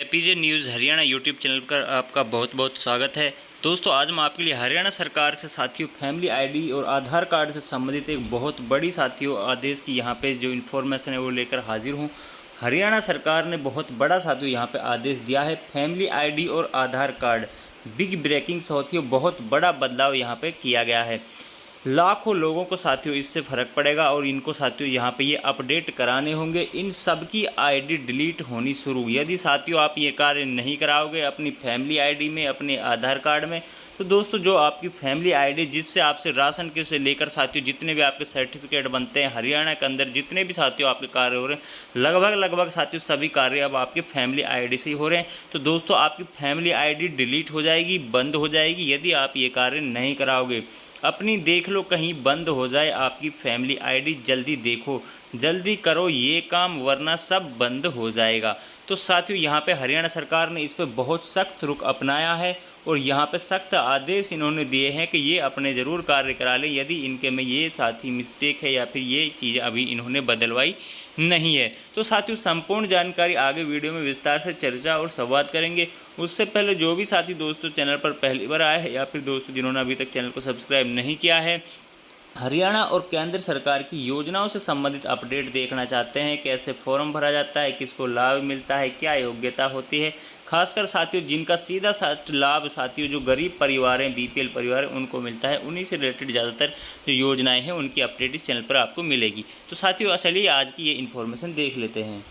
APJ news Haryana YouTube channel पर आपका बहुत बहुत स्वागत है। दोस्तों, आज मैं आपके लिए हरियाणा सरकार से साथियों फैमिली आईडी और आधार कार्ड से संबंधित एक बहुत बड़ी साथियों आदेश की यहाँ पे जो इन्फॉर्मेशन है वो लेकर हाजिर हूँ। हरियाणा सरकार ने बहुत बड़ा साथियों यहाँ पे आदेश दिया है। फैमिली आईडी और आधार कार्ड बिग ब्रेकिंग साथियों, बहुत बड़ा बदलाव यहाँ पे किया गया है। लाखों लोगों को साथियों इससे फ़र्क पड़ेगा और इनको साथियों यहाँ पे ये अपडेट कराने होंगे। इन सब की आईडी डिलीट होनी शुरू। यदि साथियों आप ये कार्य नहीं कराओगे अपनी फैमिली आईडी में, अपने आधार कार्ड में, तो दोस्तों जो आपकी फैमिली आईडी जिससे आपसे राशन के से लेकर साथियों जितने भी आपके सर्टिफिकेट बनते हैं हरियाणा के अंदर, जितने भी साथियों आपके कार्य हो रहे हैं, लगभग साथियों सभी कार्य अब आपके फैमिली आईडी से ही हो रहे हैं। तो दोस्तों आपकी फैमिली आईडी डिलीट हो जाएगी, बंद हो जाएगी यदि आप ये कार्य नहीं कराओगे। अपनी देख लो कहीं बंद हो जाए आपकी फैमिली आईडी, जल्दी देखो, जल्दी करो ये काम वरना सब बंद हो जाएगा। तो साथियों यहाँ पे हरियाणा सरकार ने इस पर बहुत सख्त रुख अपनाया है और यहाँ पे सख्त आदेश इन्होंने दिए हैं कि ये अपने ज़रूर कार्य करा लें यदि इनके में ये साथी मिस्टेक है या फिर ये चीज़ अभी इन्होंने बदलवाई नहीं है। तो साथियों संपूर्ण जानकारी आगे वीडियो में विस्तार से चर्चा और संवाद करेंगे। उससे पहले जो भी साथी दोस्तों चैनल पर पहली बार आए हैं या फिर दोस्तों जिन्होंने अभी तक चैनल को सब्सक्राइब नहीं किया है, हरियाणा और केंद्र सरकार की योजनाओं से संबंधित अपडेट देखना चाहते हैं, कैसे फॉर्म भरा जाता है, किसको लाभ मिलता है, क्या योग्यता होती है, खासकर साथियों जिनका सीधा लाभ साथियों जो गरीब परिवार हैं, बीपीएल परिवार हैं, उनको मिलता है, उन्हीं से रिलेटेड ज़्यादातर जो योजनाएं हैं उनकी अपडेट इस चैनल पर आपको मिलेगी। तो साथियों चलिए आज की ये इन्फॉर्मेशन देख लेते हैं।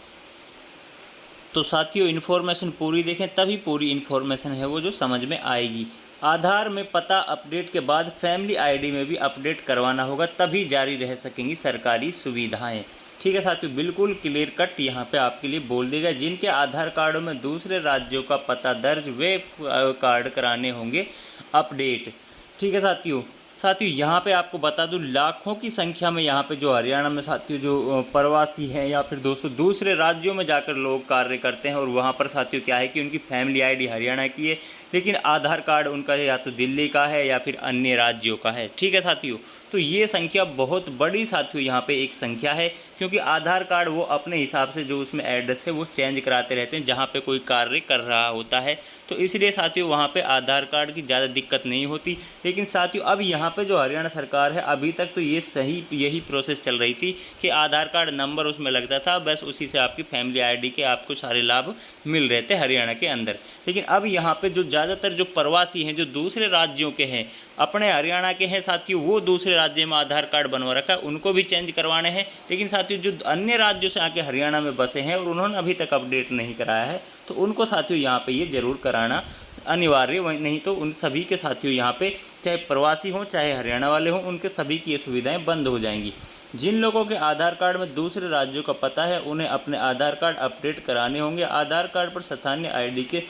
तो साथियों इन्फॉर्मेशन पूरी देखें तभी पूरी इन्फॉर्मेशन है वो जो समझ में आएगी। आधार में पता अपडेट के बाद फैमिली आईडी में भी अपडेट करवाना होगा, तभी जारी रह सकेंगी सरकारी सुविधाएं। ठीक है साथियों, बिल्कुल क्लियर कट यहाँ पे आपके लिए बोल देगा। जिनके आधार कार्डों में दूसरे राज्यों का पता दर्ज, वे कार्ड कराने होंगे अपडेट। ठीक है साथियों यहाँ पे आपको बता दूं लाखों की संख्या में यहाँ पे जो हरियाणा में साथियों जो प्रवासी हैं या फिर दोस्तों दूसरे राज्यों में जाकर लोग कार्य करते हैं और वहाँ पर साथियों क्या है कि उनकी फैमिली आईडी हरियाणा की है लेकिन आधार कार्ड उनका या तो दिल्ली का है या फिर अन्य राज्यों का है। ठीक है साथियों, तो ये संख्या बहुत बड़ी साथियों यहाँ पे एक संख्या है, क्योंकि आधार कार्ड वो अपने हिसाब से जो उसमें एड्रेस है वो चेंज कराते रहते हैं जहाँ पे कोई कार्य कर रहा होता है। तो इसलिए साथियों वहाँ पे आधार कार्ड की ज़्यादा दिक्कत नहीं होती। लेकिन साथियों अब यहाँ पे जो हरियाणा सरकार है, अभी तक तो ये यही प्रोसेस चल रही थी कि आधार कार्ड नंबर उसमें लगता था, बस उसी से आपकी फैमिली आईडी के आपको सारे लाभ मिल रहे थे हरियाणा के अंदर। लेकिन अब यहाँ पे जो ज़्यादातर जो प्रवासी हैं जो दूसरे राज्यों के हैं, अपने हरियाणा के हैं साथियों, वो दूसरे राज्य में आधार कार्ड बनवा रखा है, उनको भी चेंज करवाने हैं। लेकिन साथियों जो अन्य राज्यों से आके हरियाणा में बसे हैं और उन्होंने अभी तक अपडेट नहीं कराया है, तो उनको साथियों यहाँ पे ये ज़रूर कराना अनिवार्य, वही नहीं तो उन सभी के साथियों यहाँ पे चाहे प्रवासी हों चाहे हरियाणा वाले हों, उनके सभी की ये सुविधाएं बंद हो जाएंगी। जिन लोगों के आधार कार्ड में दूसरे राज्यों का पता है उन्हें अपने आधार कार्ड अपडेट कराने होंगे। आधार कार्ड पर स्थानीय आईडी के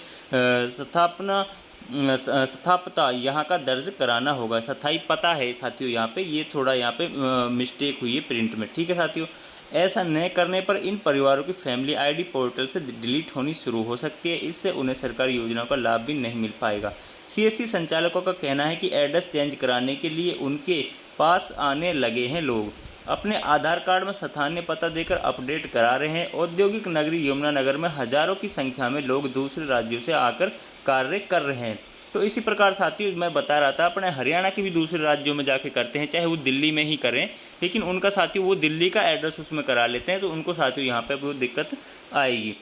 स्थापता यहाँ का दर्ज कराना होगा। स्थायी पता है साथियों यहाँ पे, ये थोड़ा यहाँ पे मिस्टेक हुई है प्रिंट में। ठीक है साथियों, ऐसा न करने पर इन परिवारों की फैमिली आईडी पोर्टल से डिलीट होनी शुरू हो सकती है। इससे उन्हें सरकारी योजनाओं का लाभ भी नहीं मिल पाएगा। सीएससी संचालकों का कहना है कि एड्रेस चेंज कराने के लिए उनके पास आने लगे हैं लोग, अपने आधार कार्ड में स्थानीय पता देकर अपडेट करा रहे हैं। औद्योगिक नगरी यमुनानगर में हजारों की संख्या में लोग दूसरे राज्यों से आकर कार्य कर रहे हैं। तो इसी प्रकार साथियों मैं बता रहा था, अपने हरियाणा के भी दूसरे राज्यों में जाके करते हैं, चाहे वो दिल्ली में ही करें, लेकिन उनका साथियों वो दिल्ली का एड्रेस उसमें करा लेते हैं, तो उनको साथियों यहाँ पे बहुत दिक्कत आएगी।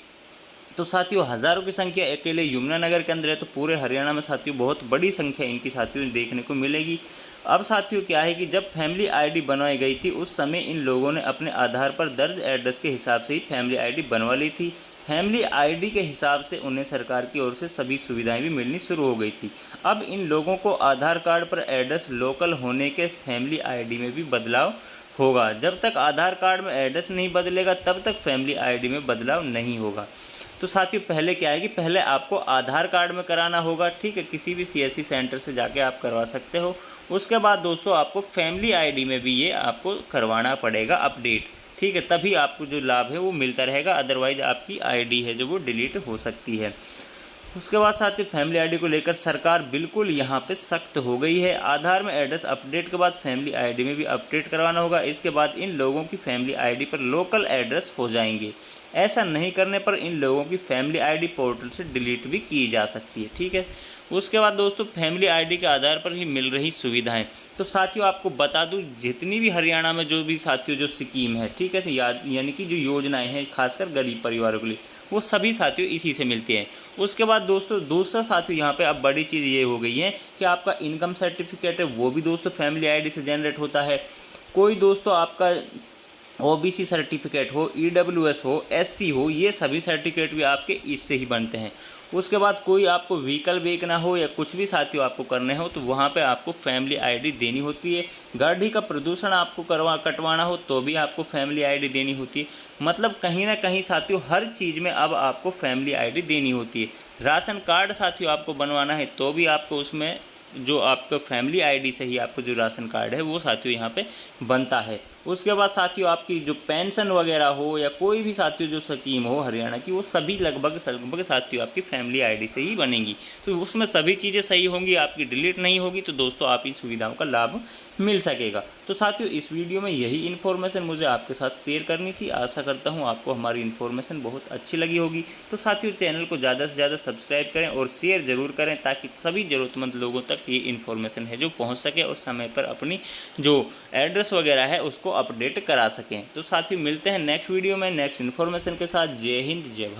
तो साथियों हज़ारों की संख्या अकेले यमुनानगर के अंदर है, तो पूरे हरियाणा में साथियों बहुत बड़ी संख्या इनकी साथियों देखने को मिलेगी। अब साथियों क्या है कि जब फैमिली आईडी बनवाई गई थी उस समय इन लोगों ने अपने आधार पर दर्ज एड्रेस के हिसाब से ही फैमिली आईडी बनवा ली थी। फैमिली आईडी के हिसाब से उन्हें सरकार की ओर से सभी सुविधाएं भी मिलनी शुरू हो गई थी। अब इन लोगों को आधार कार्ड पर एड्रेस लोकल होने के फैमिली आईडी में भी बदलाव होगा। जब तक आधार कार्ड में एड्रेस नहीं बदलेगा तब तक फैमिली आईडी में बदलाव नहीं होगा। तो साथियों पहले क्या है कि पहले आपको आधार कार्ड में कराना होगा। ठीक है, किसी भी सीएससी सेंटर से जाके आप करवा सकते हो। उसके बाद दोस्तों आपको फैमिली आईडी में भी ये आपको करवाना पड़ेगा अपडेट। ठीक है, तभी आपको जो लाभ है वो मिलता रहेगा, अदरवाइज़ आपकी आईडी है जो वो डिलीट हो सकती है। उसके बाद साथियों फैमिली आईडी को लेकर सरकार बिल्कुल यहाँ पे सख्त हो गई है। आधार में एड्रेस अपडेट के बाद फैमिली आईडी में भी अपडेट करवाना होगा। इसके बाद इन लोगों की फैमिली आईडी पर लोकल एड्रेस हो जाएंगे। ऐसा नहीं करने पर इन लोगों की फैमिली आईडी पोर्टल से डिलीट भी की जा सकती है। ठीक है। उसके बाद दोस्तों फैमिली आईडी के आधार पर ही मिल रही सुविधाएं, तो साथियों आपको बता दूं जितनी भी हरियाणा में जो भी साथियों जो स्कीम है, ठीक है, यानी कि जो योजनाएं हैं खासकर गरीब परिवारों के लिए, वो सभी साथियों इसी से मिलती हैं। उसके बाद दोस्तों दूसरा साथियों यहाँ पे अब बड़ी चीज़ ये हो गई है कि आपका इनकम सर्टिफिकेट है वो भी दोस्तों फैमिली आईडी से जनरेट होता है। कोई दोस्तों आपका ओबीसी सर्टिफिकेट हो, ईडब्ल्यूएस हो, एससी हो, ये सभी सर्टिफिकेट भी आपके इससे ही बनते हैं। उसके बाद कोई आपको व्हीकल बेचना हो या कुछ भी साथियों आपको करने हो तो वहाँ पे आपको फैमिली आईडी देनी होती है। गाड़ी का प्रदूषण आपको कटवाना हो तो भी आपको फैमिली आईडी देनी होती है। मतलब कहीं ना कहीं साथियों हर चीज़ में अब आपको फैमिली आईडी देनी होती है। राशन कार्ड साथियों आपको बनवाना है तो भी आपको उसमें जो आपका फैमिली आईडी से ही आपको जो राशन कार्ड है वो साथियों यहाँ पे बनता है। उसके बाद साथियों आपकी जो पेंशन वगैरह हो या कोई भी साथियों जो स्कीम हो हरियाणा की, वो सभी लगभग साथियों आपकी फैमिली आईडी से ही बनेंगी। तो उसमें सभी चीज़ें सही होंगी, आपकी डिलीट नहीं होगी, तो दोस्तों आप इन सुविधाओं का लाभ मिल सकेगा। तो साथियों इस वीडियो में यही इन्फॉर्मेशन मुझे आपके साथ शेयर करनी थी। आशा करता हूँ आपको हमारी इन्फॉर्मेशन बहुत अच्छी लगी होगी। तो साथियों चैनल को ज़्यादा से ज़्यादा सब्सक्राइब करें और शेयर ज़रूर करें ताकि सभी ज़रूरतमंद लोगों तक ये इन्फॉर्मेशन है जो पहुँच सके और समय पर अपनी जो एड्रेस वगैरह है उसको अपडेट करा सकें। तो साथियों मिलते हैं नेक्स्ट वीडियो में नेक्स्ट इन्फॉर्मेशन के साथ। जय हिंद, जय भारत।